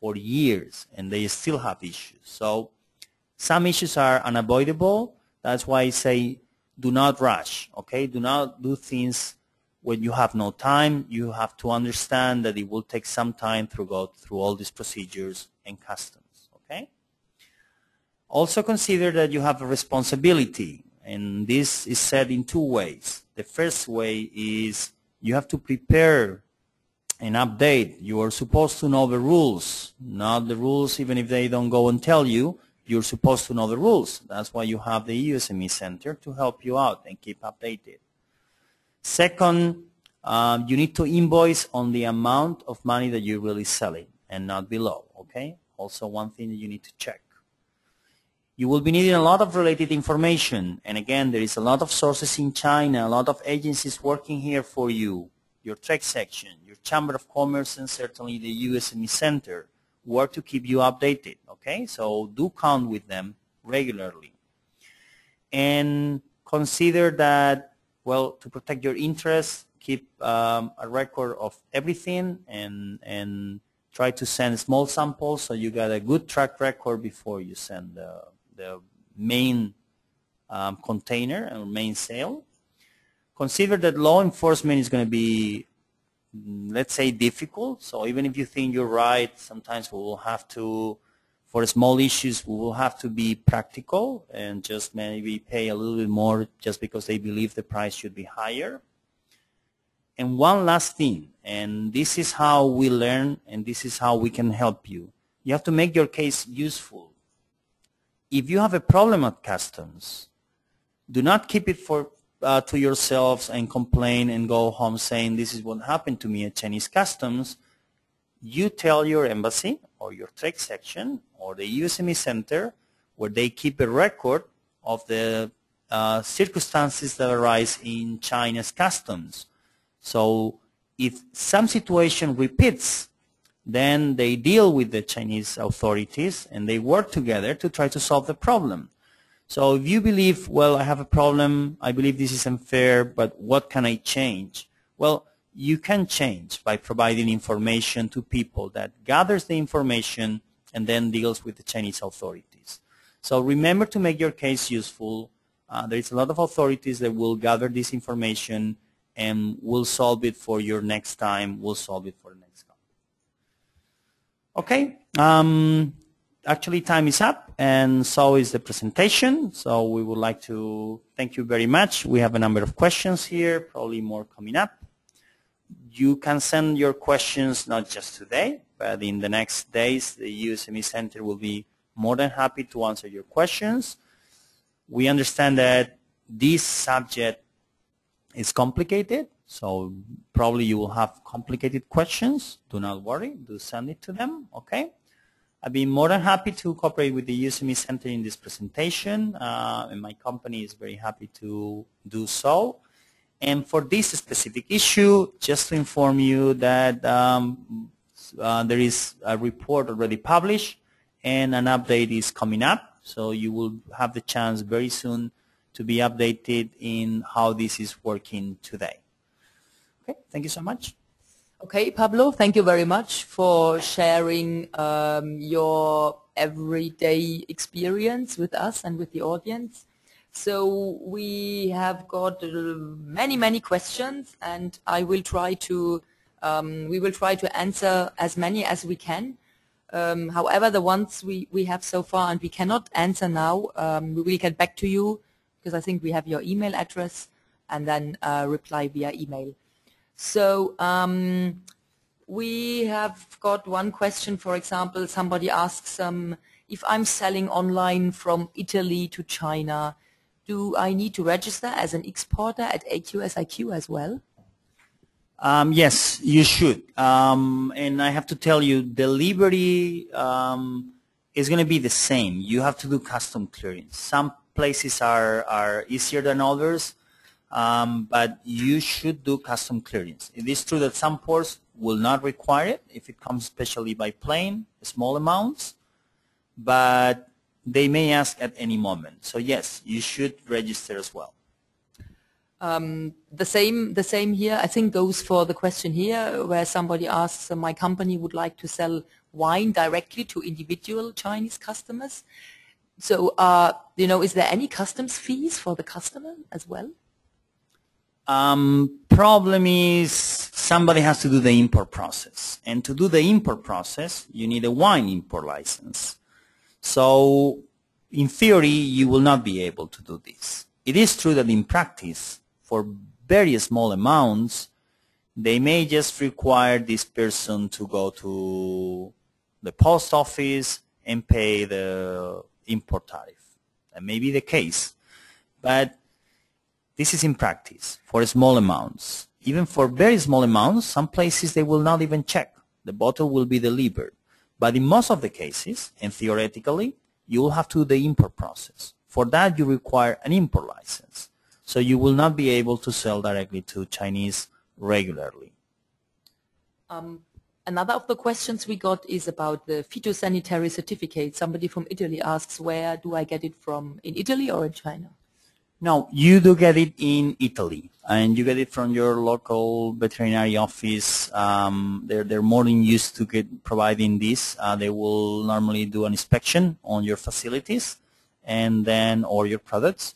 C: for years, and they still have issues. So some issues are unavoidable. That's why I say do not rush, okay? Do not do things when you have no time. You have to understand that it will take some time to go through all these procedures and customs, okay? Also consider that you have a responsibility, and this is said in two ways. The first way is you have to prepare an update. You are supposed to know the rules, not the rules even if they don't go and tell you. You're supposed to know the rules. That's why you have the EU SME Center to help you out and keep updated. Second, you need to invoice on the amount of money that you're really selling and not below, okay? Also one thing that you need to check. You will be needing a lot of related information, and again, there is a lot of sources in China, a lot of agencies working here for you, your trade section, your Chamber of Commerce, and certainly the EU SME Center, work to keep you updated, okay? So do count with them regularly. And consider that, well, to protect your interests, keep a record of everything and try to send small samples so you got a good track record before you send the main container or main sale. Consider that law enforcement is going to be, let's say, difficult. So even if you think you're right, sometimes we will have to, for small issues, we will have to be practical and just maybe pay a little bit more just because they believe the price should be higher. And one last thing, and this is how we learn and this is how we can help you. You have to make your case useful. If you have a problem at customs, do not keep it to yourselves and complain and go home saying this is what happened to me at Chinese customs. You tell your embassy or your trade section or the EU SME Center where they keep a record of the circumstances that arise in China's customs. So if some situation repeats, then they deal with the Chinese authorities and they work together to try to solve the problem. So if you believe, well, I have a problem, I believe this is unfair, but what can I change? Well, you can change by providing information to people that gathers the information and then deals with the Chinese authorities. So remember to make your case useful. There is a lot of authorities that will gather this information and will solve it for your next time, will solve it for the next time. Okay. Actually, time is up, and so is the presentation. So we would like to thank you very much. We have a number of questions here, probably more coming up. You can send your questions not just today, but in the next days, the EU SME Center will be more than happy to answer your questions. We understand that this subject is complicated, so probably you will have complicated questions. Do not worry. Do send it to them, okay? I've been more than happy to cooperate with the EU SME Center in this presentation, and my company is very happy to do so. And for this specific issue, just to inform you that there is a report already published and an update is coming up, so you will have the chance very soon to be updated in how this is working today. Okay, thank you so much.
B: Okay, Pablo, thank you very much for sharing your everyday experience with us and with the audience. So we have got many questions, and I will try to we will try to answer as many as we can. However, the ones we have so far and we cannot answer now, we will get back to you because I think we have your email address, and then reply via email. So we have got one question. For example, somebody asks, if I'm selling online from Italy to China, do I need to register as an exporter at AQSIQ as well?
C: Yes, you should. And I have to tell you, delivery is going to be the same. You have to do custom clearance. Some places are easier than others. But you should do custom clearance. It is true that some ports will not require it if it comes especially by plane, small amounts, but they may ask at any moment. So yes, you should register as well.
B: The same here, I think, goes for the question here where somebody asks, my company would like to sell wine directly to individual Chinese customers. So, is there any customs fees for the customer as well?
C: Problem is somebody has to do the import process, and to do the import process you need a wine import license. So in theory, you will not be able to do this. It is true that in practice, for very small amounts, they may just require this person to go to the post office and pay the import tariff. That may be the case, but this is in practice for small amounts. Even for very small amounts, some places they will not even check. The bottle will be delivered. But in most of the cases, and theoretically, you will have to do the import process. For that, you require an import license. So you will not be able to sell directly to Chinese regularly.
B: Another of the questions we got is about the phytosanitary certificate. Somebody from Italy asks, where do I get it from, in Italy or in China?
C: No, you do get it in Italy, and you get it from your local veterinary office. They're more than used to providing this. They will normally do an inspection on your facilities, and then or your products,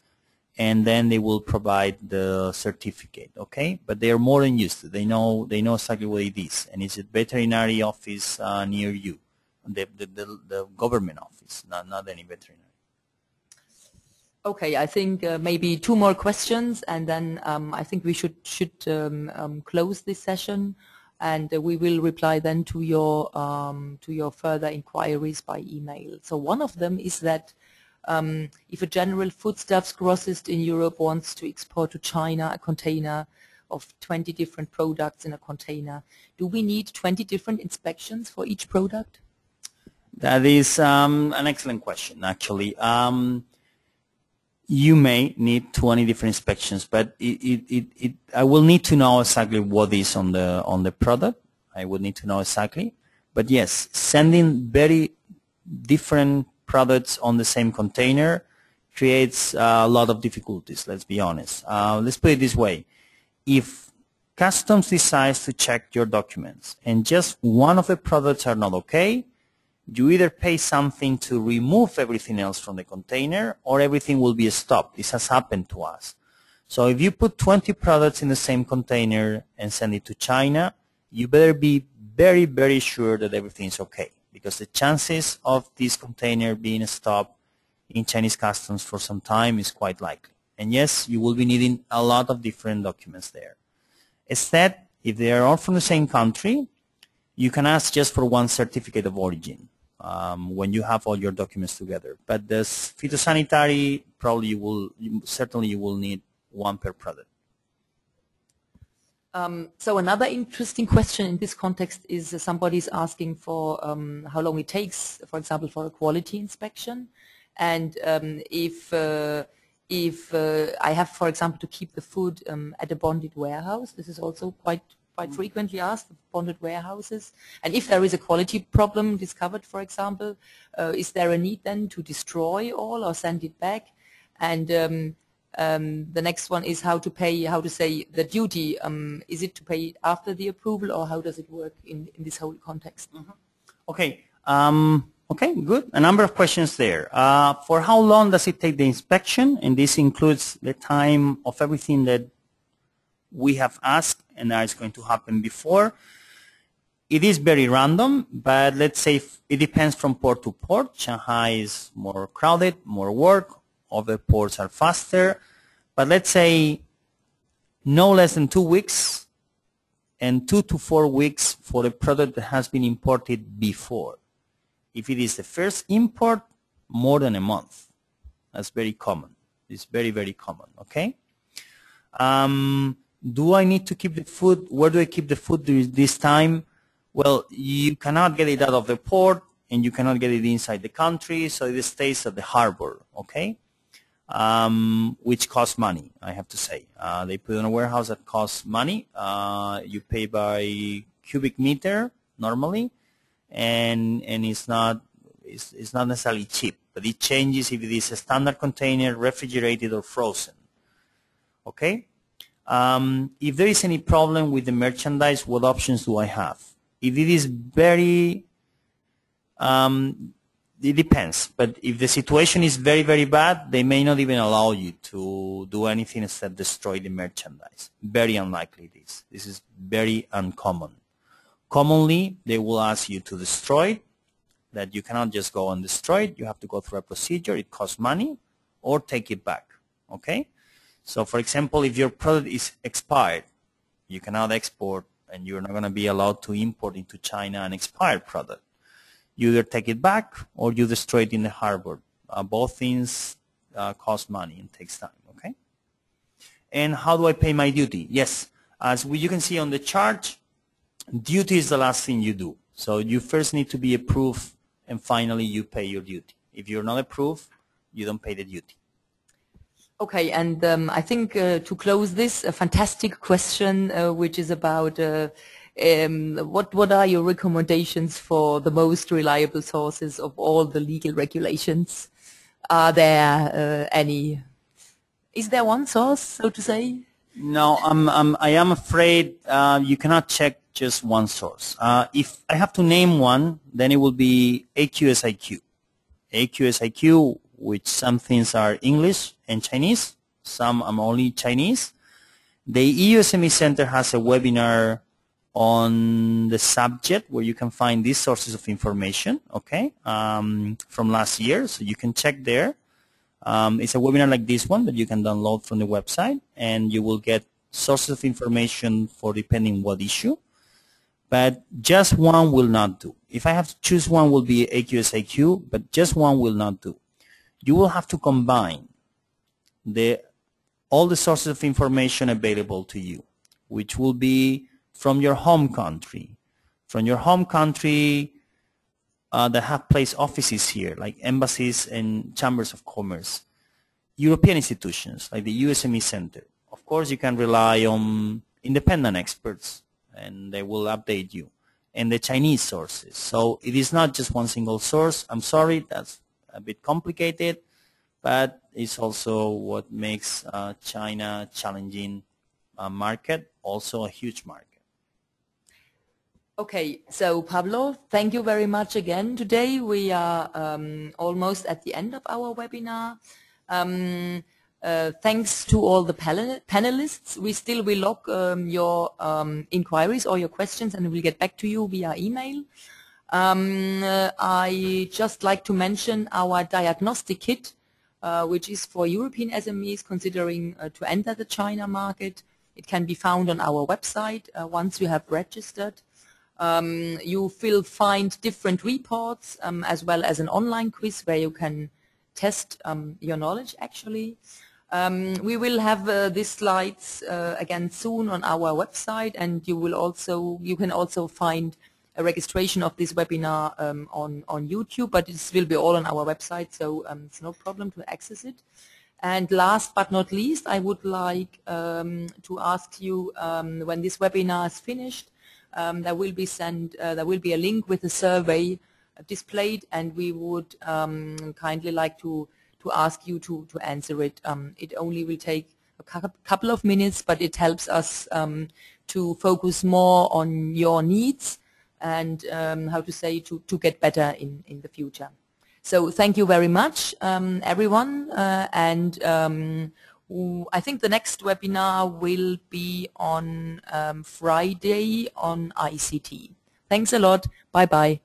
C: and then they will provide the certificate. Okay, but they are more than used to. They know exactly what it is, and it's a veterinary office near you, the government office, not any veterinary.
B: Okay, I think maybe two more questions, and then I think we should close this session, and we will reply then to your further inquiries by email. So one of them is that if a general foodstuffs grossist in Europe wants to export to China a container of 20 different products in a container, do we need 20 different inspections for each product?
C: That is an excellent question, actually. You may need 20 different inspections, but I will need to know exactly what is on the product. I would need to know exactly. But yes, sending very different products on the same container creates a lot of difficulties, let's be honest. Let's put it this way. If customs decides to check your documents and just one of the products are not okay, you either pay something to remove everything else from the container or everything will be stopped. This has happened to us. So if you put 20 products in the same container and send it to China, you better be very, very sure that everything is okay, because the chances of this container being stopped in Chinese customs for some time is quite likely. And yes, you will be needing a lot of different documents there. Instead, if they are all from the same country, you can ask just for one certificate of origin. When you have all your documents together. But the phytosanitary, probably certainly you will need one per product.
B: So another interesting question in this context is somebody's asking for how long it takes, for example, for a quality inspection, and if I have, for example, to keep the food at a bonded warehouse. This is also quite frequently asked, bonded warehouses. And if there is a quality problem discovered, for example, is there a need then to destroy all or send it back? And the next one is how to pay, how to say the duty. Is it to pay after the approval, or how does it work in this whole context?
C: Mm-hmm. Okay. Okay, good. A number of questions there. For how long does it take the inspection? And this includes the time of everything that we have asked and that is going to happen before. It is very random, but let's say it depends from port to port. Shanghai is more crowded, more work. Other ports are faster. But let's say no less than 2 weeks and 2 to 4 weeks for a product that has been imported before. If it is the first import, more than a month. That's very common. It's very, very common, okay? Do I need to keep the food? Where do I keep the food during this time? Well, you cannot get it out of the port, and you cannot get it inside the country, so it stays at the harbor, okay? Which costs money, I have to say. They put it in a warehouse that costs money. You pay by cubic meter normally, and it's not necessarily cheap, but it changes if it is a standard container, refrigerated, or frozen, okay? If there is any problem with the merchandise, what options do I have? If it is very, it depends. But if the situation is very, very bad, they may not even allow you to do anything except destroy the merchandise. Very unlikely this. This is very uncommon. Commonly, they will ask you to destroy that you cannot just go and destroy it. You have to go through a procedure. It costs money, or take it back. Okay? So, for example, if your product is expired, you cannot export, and you're not going to be allowed to import into China an expired product. You either take it back or you destroy it in the harbor. Both things cost money and takes time. Okay? And how do I pay my duty? Yes, as you can see on the chart, duty is the last thing you do. So you first need to be approved, and finally you pay your duty. If you're not approved, you don't pay the duty.
B: Okay, and I think to close this, a fantastic question, which is about what are your recommendations for the most reliable sources of all the legal regulations? Are there any? Is there one source, so to say?
C: No, I am afraid you cannot check just one source. If I have to name one, then it will be AQSIQ. AQSIQ, which some things are English and Chinese, some are only Chinese. The EU SME Center has a webinar on the subject where you can find these sources of information, okay, from last year, so you can check there. It's a webinar like this one that you can download from the website, and you will get sources of information for depending what issue. But just one will not do. If I have to choose one, will be AQSIQ, but just one will not do. You will have to combine all the sources of information available to you, which will be from your home country. From your home country that have placed offices here, like embassies and chambers of commerce. European institutions, like the EU SME Center. Of course, you can rely on independent experts, and they will update you. And the Chinese sources. So it is not just one single source. I'm sorry, that's a bit complicated, but it's also what makes China challenging market, also a huge market.
B: Okay, so Pablo, thank you very much again today. We are almost at the end of our webinar. Thanks to all the panelists. We still will log your inquiries or your questions, and we'll get back to you via email. I just like to mention our diagnostic kit, which is for European SMEs considering to enter the China market. It can be found on our website once you have registered. You will find different reports as well as an online quiz where you can test your knowledge actually. We will have these slides again soon on our website, and you can also find a registration of this webinar on YouTube, but it will be all on our website, so it's no problem to access it. And last but not least, I would like to ask you when this webinar is finished, there will be a link with a survey displayed, and we would kindly like to ask you to answer it. It only will take a couple of minutes, but it helps us to focus more on your needs and how to say to get better in the future. So thank you very much, everyone, and I think the next webinar will be on Friday on ICT. Thanks a lot. Bye-bye.